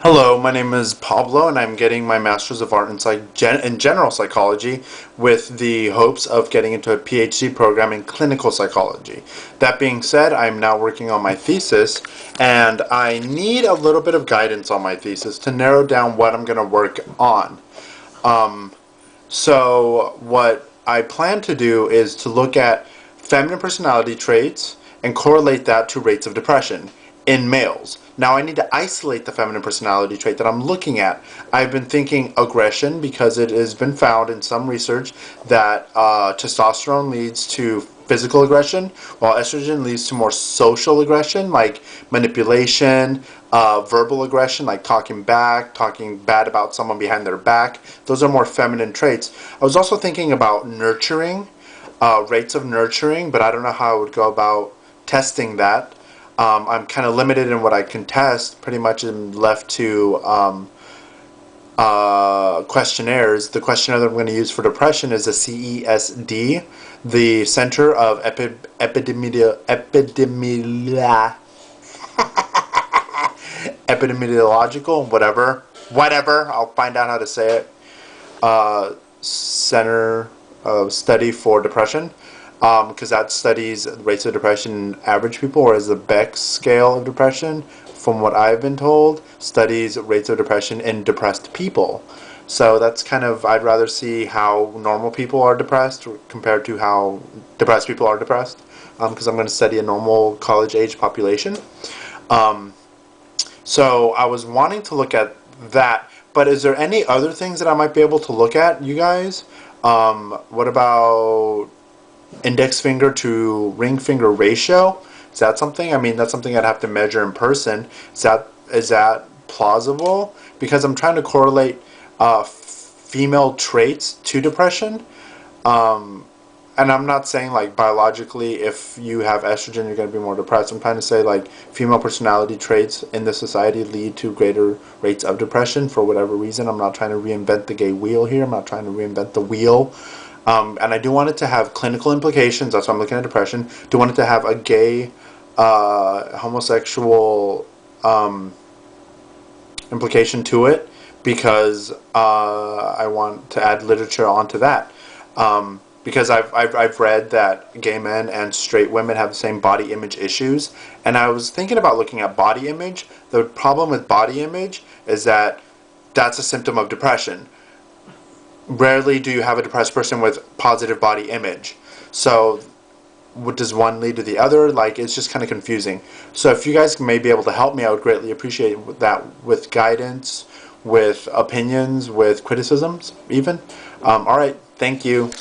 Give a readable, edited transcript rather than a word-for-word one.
Hello, my name is Pablo, and I'm getting my Master's of Art in General Psychology with the hopes of getting into a PhD program in Clinical Psychology. That being said, I'm now working on my thesis, and I need a little bit of guidance on my thesis to narrow down what I'm going to work on. So what I plan to do is to look at feminine personality traits and correlate that to rates of depression in males. Now I need to isolate the feminine personality trait that I'm looking at. I've been thinking aggression because it has been found in some research that testosterone leads to physical aggression, while estrogen leads to more social aggression, like manipulation, verbal aggression, like talking back, talking bad about someone behind their back. Those are more feminine traits. I was also thinking about nurturing, rates of nurturing, but I don't know how I would go about testing that. I'm kind of limited in what I can test. Pretty much am left to questionnaires. The questionnaire that I'm going to use for depression is the ces-d, the Center of Epidemiological, whatever. I'll find out how to say it. Center of Study for Depression. Because that studies rates of depression in average people, whereas the Beck scale of depression, from what I've been told, studies rates of depression in depressed people. So that's kind of, I'd rather see how normal people are depressed compared to how depressed people are depressed, because I'm going to study a normal college-age population. So I was wanting to look at that, but is there any other things that I might be able to look at, you guys? What about index finger to ring finger ratio? Is that something? I mean, that's something I'd have to measure in person. Is that plausible? Because I'm trying to correlate female traits to depression. And I'm not saying like biologically if you have estrogen you're going to be more depressed. I'm trying to say like female personality traits in the society lead to greater rates of depression for whatever reason. I'm not trying to reinvent the gay wheel here. I'm not trying to reinvent the wheel. And I do want it to have clinical implications. That's why I'm looking at depression. Do want it to have a gay, homosexual implication to it, because I want to add literature onto that. Because I've read that gay men and straight women have the same body image issues, and I was thinking about looking at body image. The problem with body image is that that's a symptom of depression. Rarely do you have a depressed person with positive body image. So what does one lead to the other? Like, it's just kind of confusing. So if you guys may be able to help me, I would greatly appreciate that, with guidance, with opinions, with criticisms even. Alright, thank you.